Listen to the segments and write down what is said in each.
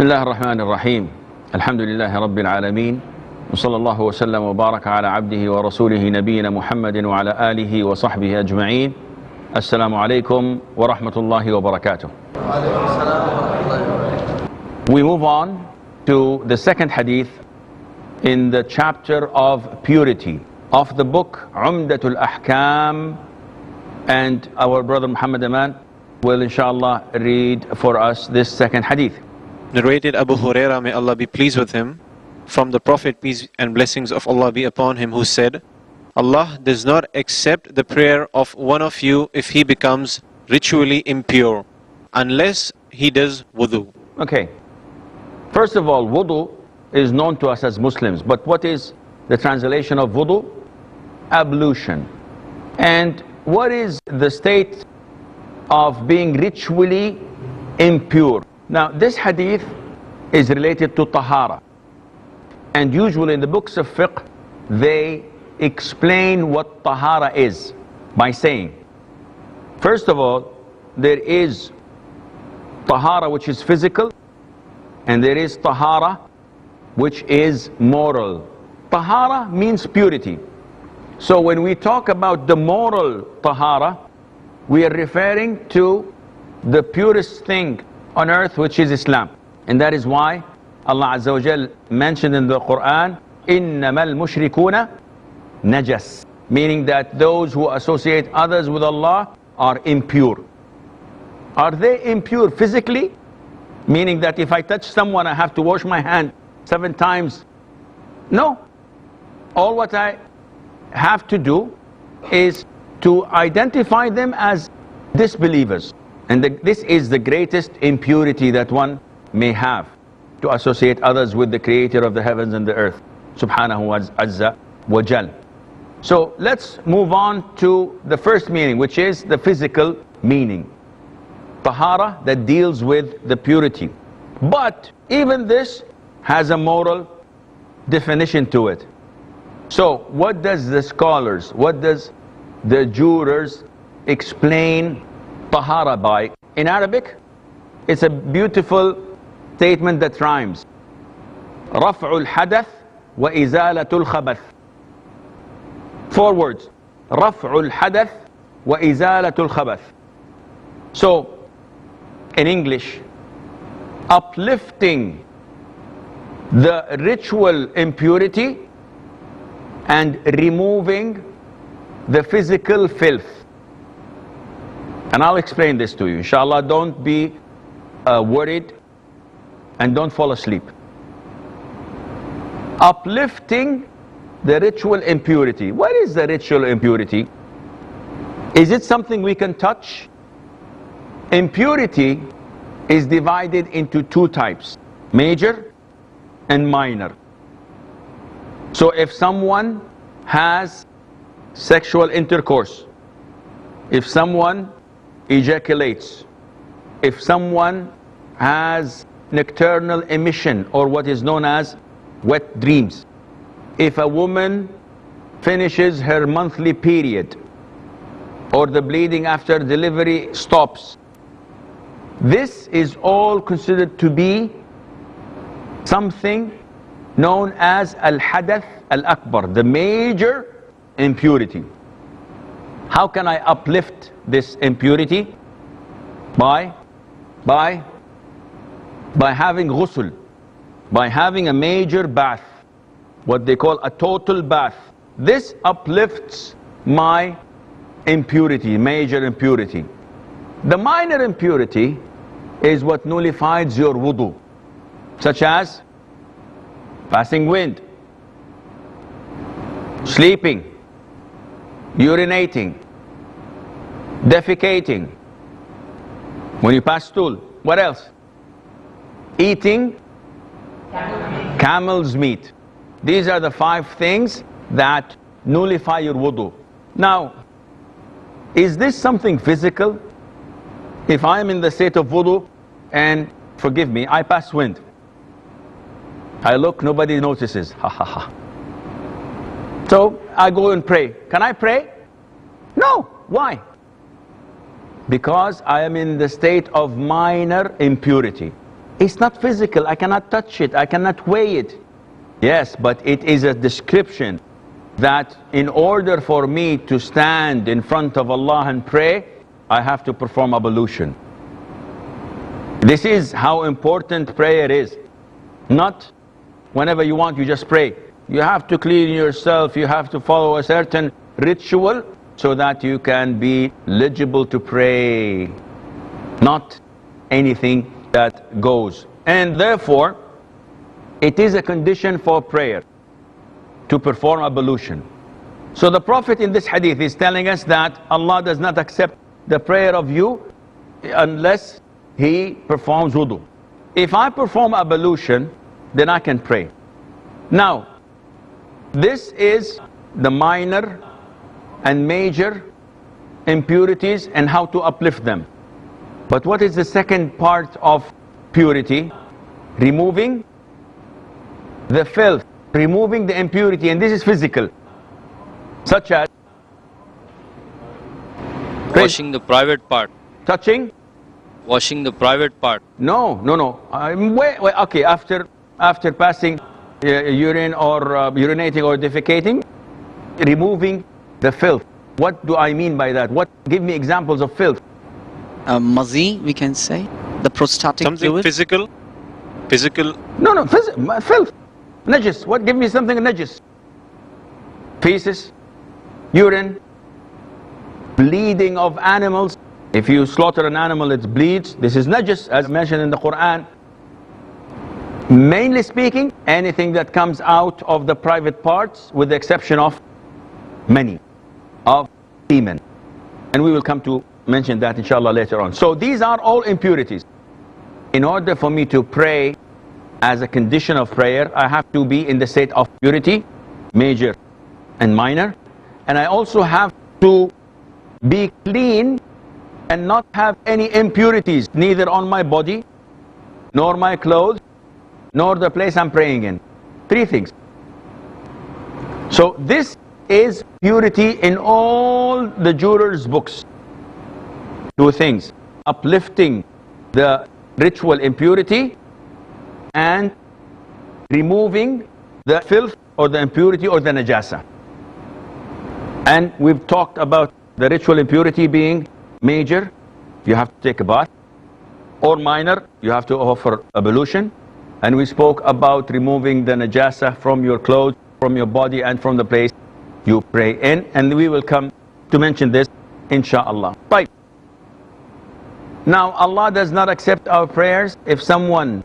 بسم الله الرحمن الرحيم الحمد لله رب العالمين وصلى الله وسلم وبارك على عبده ورسوله نبينا محمد وعلى آله وصحبه أجمعين. السلام عليكم ورحمة الله وبركاته. We move on to the second hadith in the chapter of purity of the book Umdatul Ahkaam, and our brother Muhammad Aman will inshallah read for us this second hadith. Narrated Abu Huraira, may Allah be pleased with him, from the Prophet, peace and blessings of Allah be upon him, who said, Allah does not accept the prayer of one of you if he becomes ritually impure, unless he does wudu. Okay, first of all, wudu is known to us as Muslims, but what is the translation of wudu? Ablution. And what is the state of being ritually impure? Now, this hadith is related to tahara, and usually in the books of fiqh they explain what tahara is by saying, first of all, there is tahara which is physical, and there is tahara which is moral. Tahara means purity. So when we talk about the moral tahara, we are referring to the purest thing on earth, which is Islam. And that is why Allah Azza wa Jal mentioned in the Quran, إِنَّمَا الْمُشْرِكُونَ najas, meaning that those who associate others with Allah are impure. Are they impure physically? Meaning that if I touch someone I have to wash my hand 7 times? No. All what I have to do is to identify them as disbelievers. And this is the greatest impurity that one may have, to associate others with the creator of the heavens and the earth, subhanahu azza wa jal. So let's move on to the first meaning, which is the physical meaning. Tahara, that deals with the purity. But even this has a moral definition to it. So what does the scholars, what does the jurors explain tahara by? In Arabic, it's a beautiful statement that rhymes. رفع الحدث وإزالة الخبث. 4 words. رفع الحدث وإزالة الخبث. So, in English, uplifting the ritual impurity and removing the physical filth. And I'll explain this to you. Inshallah, don't be worried and don't fall asleep. Uplifting the ritual impurity. What is the ritual impurity? Is it something we can touch? Impurity is divided into 2 types, major and minor. So if someone has sexual intercourse, if someone ejaculates, if someone has nocturnal emission, or what is known as wet dreams, if a woman finishes her monthly period, or the bleeding after delivery stops, this is all considered to be something known as al-hadath al-akbar, the major impurity. How can I uplift this impurity? By having ghusl, by having a major bath, what they call a total bath. This uplifts my impurity, major impurity. The minor impurity is what nullifies your wudu, such as passing wind, sleeping, urinating, defecating, when you pass stool. What else? Eating camel's meat. These are the 5 things that nullify your wudu. Now, is this something physical? If I am in the state of wudu and, forgive me, I pass wind, I look, nobody notices, ha ha ha. So I go and pray. Can I pray? No. Why? Because I am in the state of minor impurity. It's not physical. I cannot touch it. I cannot weigh it. Yes, but it is a description that in order for me to stand in front of Allah and pray, I have to perform ablution. This is how important prayer is. Not whenever you want, you just pray. You have to clean yourself. You have to follow a certain ritual so that you can be eligible to pray. Not anything that goes. And therefore, it is a condition for prayer to perform ablution. So the Prophet in this hadith is telling us that Allah does not accept the prayer of you unless he performs wudu. If I perform ablution, then I can pray. Now, this is the minor and major impurities and how to uplift them. But what is the second part of purity? Removing the filth, removing the impurity, and this is physical, such as washing the private part. Touching? Washing the private part. No. Wait, okay, after passing urine or urinating or defecating, removing the filth. What do I mean by that? Give me examples of filth. Mazi, we can say. The prostatic Something fluid. physical? No, filth. Najis. Give me something najis. Feces, urine, bleeding of animals. If you slaughter an animal, it bleeds. This is najis, as mentioned in the Quran. Mainly speaking, anything that comes out of the private parts, with the exception of many, of semen. And we will come to mention that inshallah later on. So these are all impurities. In order for me to pray, as a condition of prayer, I have to be in the state of purity, major and minor. And I also have to be clean and not have any impurities, neither on my body, nor my clothes, nor the place I'm praying in. 3 things. So this is purity in all the jurors' books. 2 things: uplifting the ritual impurity and removing the filth or the impurity or the najasa. And we've talked about the ritual impurity being major, you have to take a bath, or minor, you have to offer ablution. And we spoke about removing the najasa from your clothes, from your body, and from the place you pray in. And we will come to mention this insha'Allah. Right. Now, Allah does not accept our prayers if someone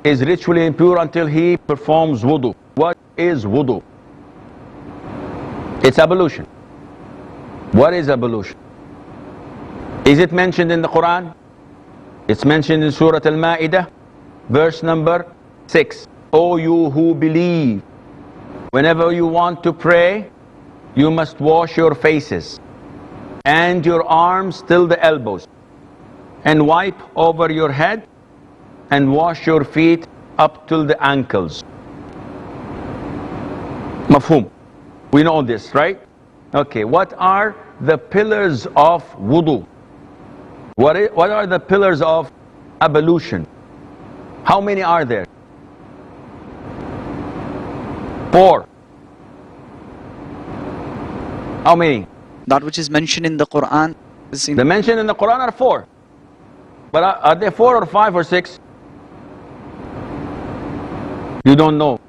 is ritually impure until he performs wudu. What is wudu? It's ablution. What is ablution? Is it mentioned in the Quran? It's mentioned in Surah Al-Ma'idah, verse number 6. O you who believe, whenever you want to pray, you must wash your faces and your arms till the elbows, and wipe over your head, and wash your feet up till the ankles. Mafhum. We know this, right? Okay, what are the pillars of wudu? What are the pillars of ablution? How many are there? 4. How many? That which is mentioned in the Quran. The mention in the Quran are 4. But are they 4 or 5 or 6? You don't know.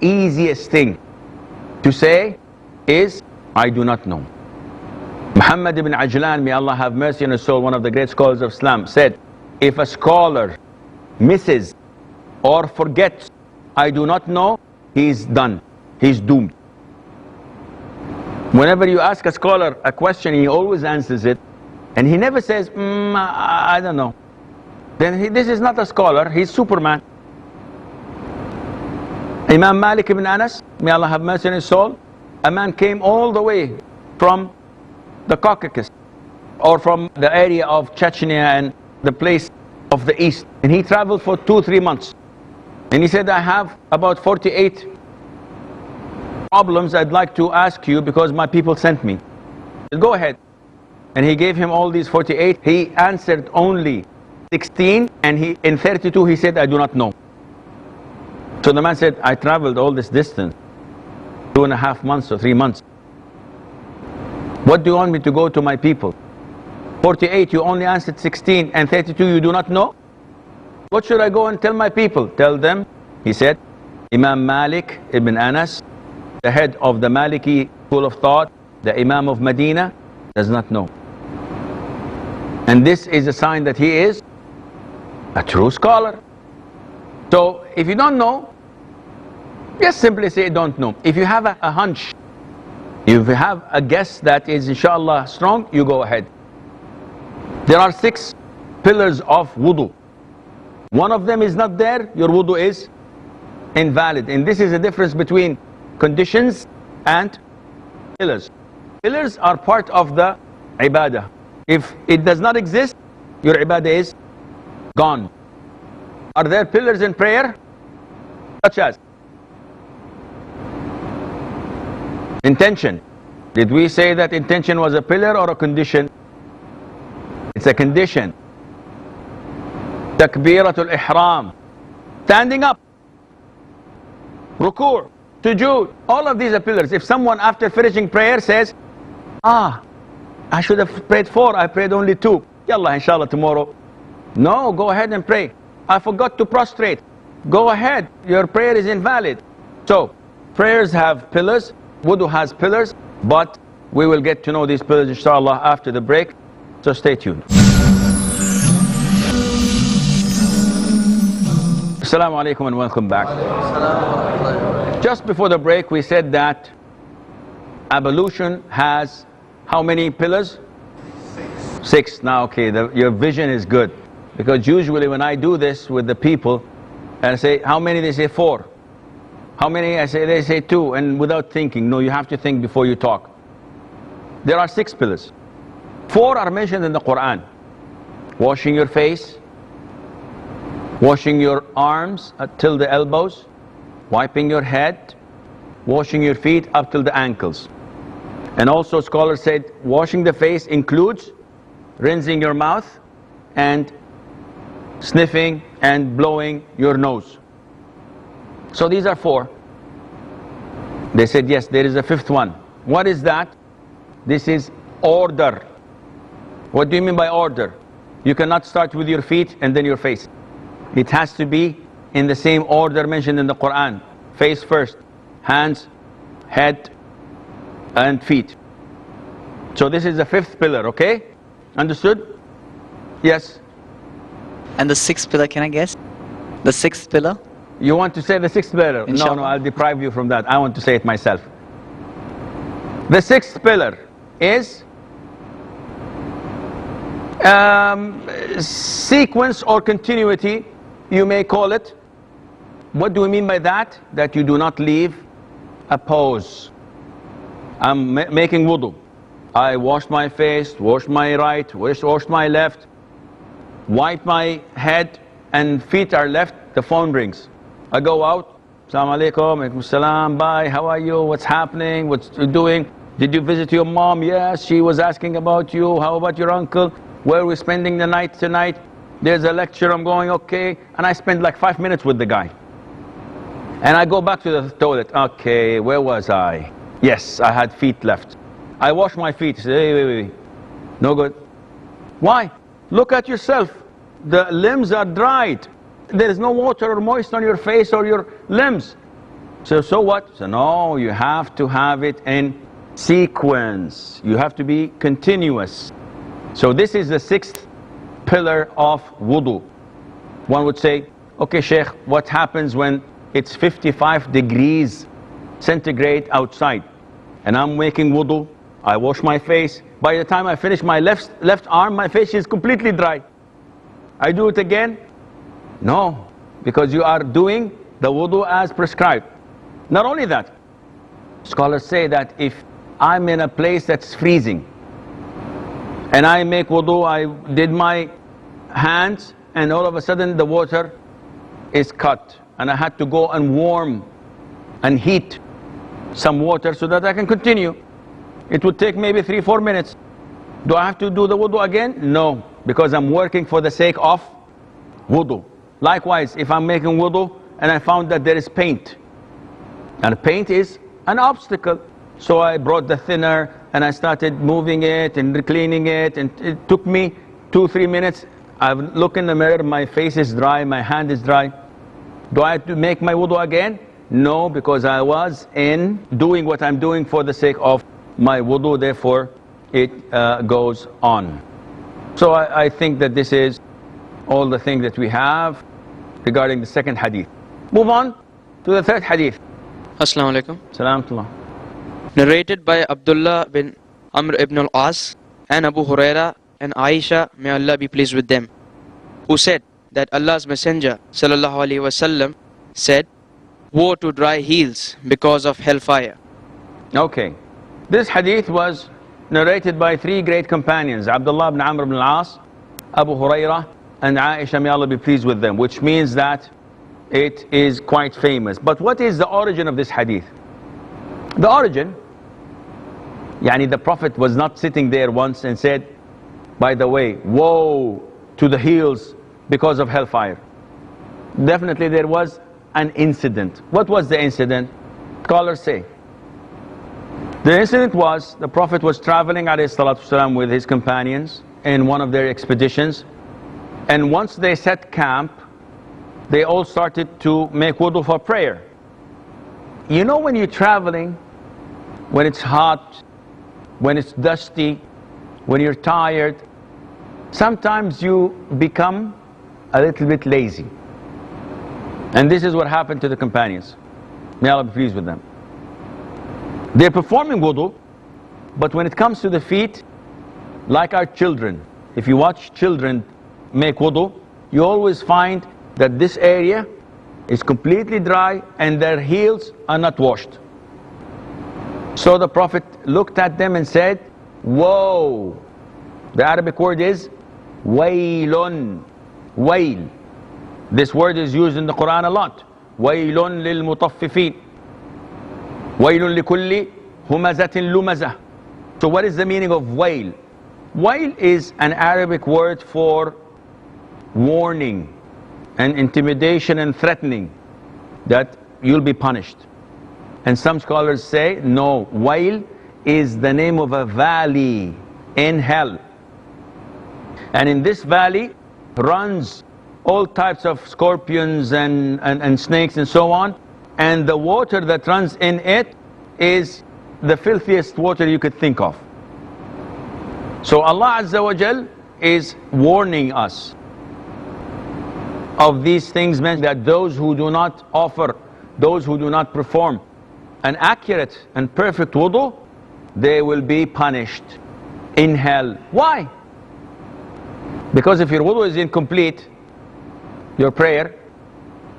Easiest thing to say is, I do not know. Muhammad ibn Ajlan, may Allah have mercy on his soul, one of the great scholars of Islam, said, if a scholar misses or forgets, I do not know, he's done. He's doomed. Whenever you ask a scholar a question, he always answers it, and he never says, I don't know. Then this is not a scholar, he's Superman. Imam Malik ibn Anas, may Allah have mercy on his soul, a man came all the way from the Caucasus, or from the area of Chechnya and the place of the east, and he traveled for 2-3 months, and he said, I have about 48 problems I'd like to ask you because my people sent me. Go ahead. And he gave him all these 48. He answered only 16, and in 32 he said, I do not know. So the man said, I traveled all this distance, 2.5 months or 3 months. What do you want me to go to my people? 48, you only answered 16, and 32, you do not know? What should I go and tell my people? Tell them, he said, Imam Malik ibn Anas, the head of the Maliki school of thought, the Imam of Medina, does not know. And this is a sign that he is a true scholar. So if you don't know, just simply say don't know. If you have a hunch, if you have a guess that is inshallah strong, you go ahead. There are 6 pillars of wudu. One of them is not there, your wudu is invalid. And this is the difference between conditions and pillars. Pillars are part of the ibadah. If it does not exist, your ibadah is gone. Are there pillars in prayer? Such as intention. Did we say that intention was a pillar or a condition? It's a condition. Takbiratul ihram, standing up, ruku', sujood, all of these are pillars. If someone after finishing prayer says, I should have prayed 4, I prayed only 2, yallah, inshallah tomorrow. No, go ahead and pray. I forgot to prostrate. Go ahead, your prayer is invalid. So, prayers have pillars, wudu has pillars, but we will get to know these pillars inshallah after the break, so stay tuned. Assalamu alaikum and welcome back. Just before the break we said that ablution has how many pillars? 6. Now okay, your vision is good, because usually when I do this with the people and I say how many, they say 4. How many? They say 2, and without thinking. No, you have to think before you talk. There are 6 pillars. 4 are mentioned in the Quran. Washing your face, washing your arms till the elbows, wiping your head, washing your feet up till the ankles. And also scholars said washing the face includes rinsing your mouth and sniffing and blowing your nose. So these are 4. They said yes, there is a 5th one. What is that? This is order. What do you mean by order? You cannot start with your feet and then your face. It has to be in the same order mentioned in the Quran. Face first, hands, head and feet. So this is the 5th pillar, okay? Understood? Yes? And the 6th pillar, can I guess? The 6th pillar? You want to say the 6th pillar? Inshallah. No, I'll deprive you from that. I want to say it myself. The 6th pillar is sequence or continuity, you may call it. What do we mean by that? That you do not leave a pose. I'm making wudu. I washed my face, washed my right, washed my left, wiped my head, and feet are left, the phone rings. I go out, Assalamu alaikum, alaikum salam, bye, how are you, what's happening, what's you doing? Did you visit your mom? Yes, she was asking about you. How about your uncle? Where are we spending the night tonight? There's a lecture, I'm going, okay. And I spend like 5 minutes with the guy. And I go back to the toilet. Okay, where was I? Yes, I had feet left. I wash my feet. Say, hey, wait. No good. Why? Look at yourself. The limbs are dried. There is no water or moist on your face or your limbs. So what? So no, you have to have it in sequence. You have to be continuous. So this is the 6th pillar of wudu. One would say, okay Sheikh, what happens when it's 55 degrees centigrade outside and I'm making wudu, I wash my face, by the time I finish my left arm, my face is completely dry. I do it again? No, because you are doing the wudu as prescribed. Not only that, scholars say that if I'm in a place that's freezing and I make wudu, I did my hands and all of a sudden the water is cut and I had to go and warm and heat some water so that I can continue. It would take maybe 3-4 minutes. Do I have to do the wudu again? No, because I'm working for the sake of wudu. Likewise, if I'm making wudu and I found that there is paint, and paint is an obstacle, so I brought the thinner and I started moving it and cleaning it, and it took me 2-3 minutes. I look in the mirror, my face is dry, my hand is dry. Do I have to make my wudu again? No, because I was in doing what I'm doing for the sake of my wudu, therefore it goes on. So I think that this is all the thing that we have regarding the second hadith. Move on to the third hadith. Assalamu alaikum. Salamullah. Narrated by Abdullah bin Amr ibn al-As and Abu Huraira and Aisha, may Allah be pleased with them, who said that Allah's Messenger sallallahu alaihi wasallam said, "Woe to dry heels because of hellfire." Okay, this hadith was narrated by three great companions, Abdullah ibn Amr ibn al-As, Abu Huraira and Aisha, may Allah be pleased with them, which means that it is quite famous. But what is the origin of this hadith? The origin, the Prophet was not sitting there once and said, by the way, woe to the heels because of hellfire. Definitely there was an incident. What was the incident? Scholars say the incident was the Prophet was traveling ﷺ with his companions in one of their expeditions, and once they set camp, they all started to make wudu for prayer. You know, when you're traveling, when it's hot, when it's dusty, when you're tired, sometimes you become a little bit lazy. And this is what happened to the companions. May Allah be pleased with them. They're performing wudu, but when it comes to the feet, like our children, if you watch children make wudu, you always find that this area is completely dry and their heels are not washed. So the Prophet looked at them and said, "Whoa." The Arabic word is waylun. Wayl. This word is used in the Quran a lot. Waylun lil mutaffifin. Waylun likulli humazatin lumazah. So what is the meaning of wayl? Wayl is an Arabic word for warning and intimidation and threatening that you'll be punished. And some scholars say, no, wayl is the name of a valley in hell. And in this valley runs all types of scorpions and snakes and so on. And the water that runs in it is the filthiest water you could think of. So Allah Azza wa Jal is warning us of these things, meant that those who do not offer, those who do not perform an accurate and perfect wudu, they will be punished in hell. Why? Because if your wudu is incomplete, your prayer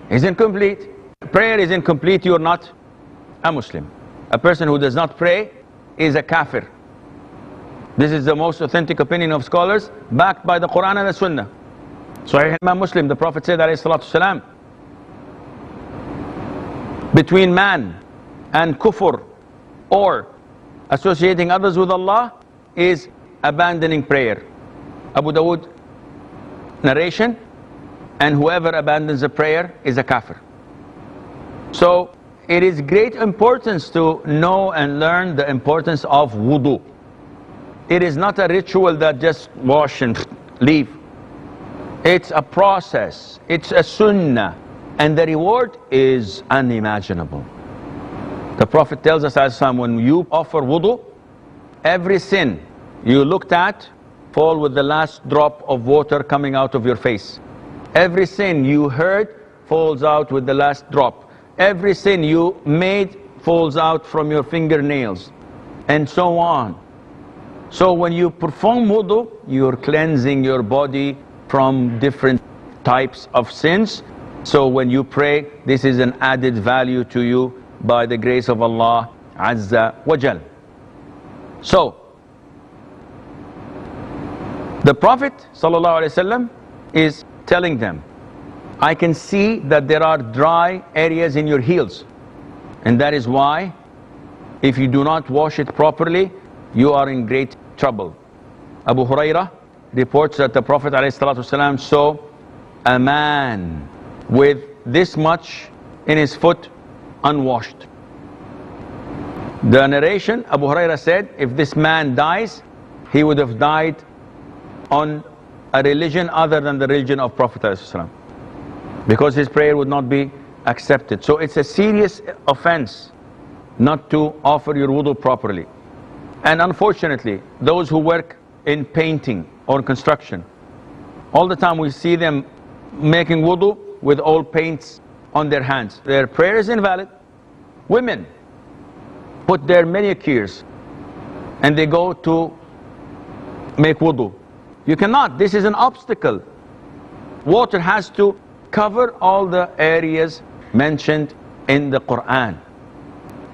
is incomplete. Prayer is incomplete, you're not a Muslim. A person who does not pray is a kafir. This is the most authentic opinion of scholars, backed by the Quran and the Sunnah. Sahih Imam Muslim, the Prophet said, alayhi salatu salam, between man and kufr or associating others with Allah is abandoning prayer. Abu Dawood narration, and whoever abandons a prayer is a kafir. So it is great importance to know and learn the importance of wudu. It is not a ritual that just wash and leave. It's a process, it's a sunnah, and the reward is unimaginable. The Prophet tells us, when you offer wudu, every sin you looked at fall with the last drop of water coming out of your face. Every sin you heard falls out with the last drop. Every sin you made falls out from your fingernails, and so on. So when you perform wudu, you're cleansing your body from different types of sins. So when you pray, this is an added value to you by the grace of Allah Azza wa Jal. So the Prophet ﷺ is telling them, I can see that there are dry areas in your heels, and that is why if you do not wash it properly, you are in great trouble. Abu Huraira reports that the Prophet ﷺ saw a man with this much in his foot unwashed. The narration, Abu Huraira said, if this man dies, he would have died on a religion other than the religion of Prophet ﷺ, because his prayer would not be accepted. So it's a serious offense not to offer your wudu properly. And unfortunately, those who work in painting or construction, all the time we see them making wudu with old paints on their hands. Their prayer is invalid. Women put their manicures and they go to make wudu. You cannot. This is an obstacle. Water has to cover all the areas mentioned in the Quran.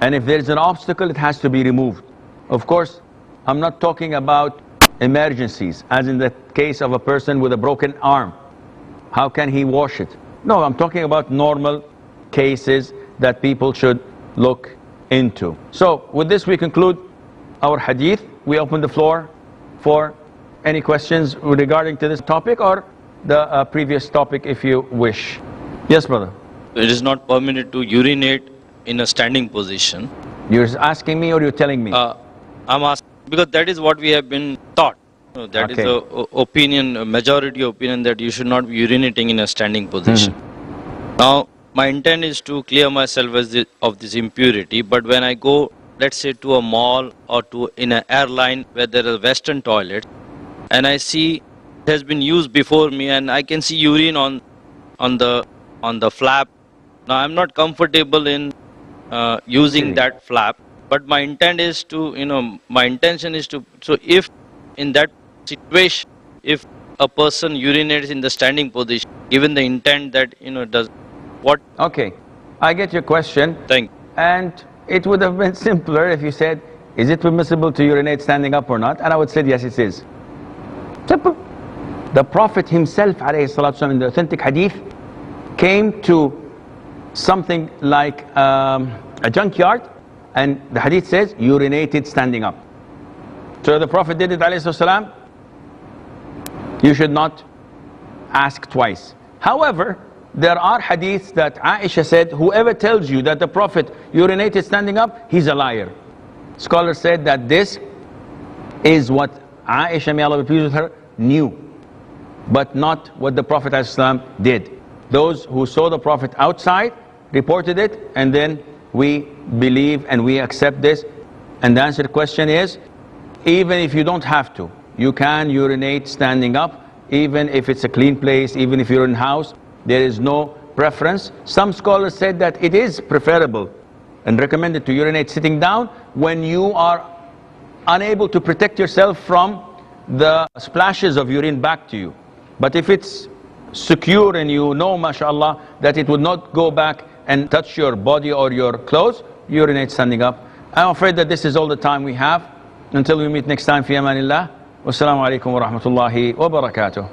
And if there's an obstacle, it has to be removed. Of course, I'm not talking about emergencies, as in the case of a person with a broken arm. How can he wash it? No, I'm talking about normal cases that people should look into. So, with this we conclude our hadith. We open the floor for any questions regarding to this topic or the previous topic if you wish. Yes, brother. It is not permitted to urinate in a standing position. You're asking me or you're telling me? I'm asking because that is what we have been taught. That is the opinion, a majority opinion, that you should not be urinating in a standing position. Now, my intent is to clear myself of this impurity, but when I go, let's say, to a mall or to in an airline where there are Western toilets, and I see it has been used before me, and I can see urine on the flap. Now, I'm not comfortable in using that flap, but my intent is to, my intention is to. So, if in that situation, if a person urinates in the standing position, given the intent that does what? Okay, I get your question. Thank you. And it would have been simpler if you said, is it permissible to urinate standing up or not? And I would say, yes, it is. Simple. The Prophet himself, alayhi salatu wasalam, in the authentic hadith, came to something like a junkyard, and the hadith says, urinated standing up. So the Prophet did it, alayhi salatu wasalam. You should not ask twice. However, there are hadiths that Aisha said, whoever tells you that the Prophet urinated standing up, he's a liar. Scholars said that this is what Aisha, may Allah be pleased with her, knew, but not what the Prophet ﷺ did. Those who saw the Prophet outside reported it, and then we believe and we accept this. And the answer to the question is, even if you don't have to, you can urinate standing up, even if it's a clean place, even if you're in house. There is no preference. Some scholars said that it is preferable and recommended to urinate sitting down when you are unable to protect yourself from the splashes of urine back to you. But if it's secure and you know, mashallah, that it would not go back and touch your body or your clothes, urinate standing up. I'm afraid that this is all the time we have. Until we meet next time, fi amanillah. Wassalamu alaikum wa rahmatullahi wa barakatuh.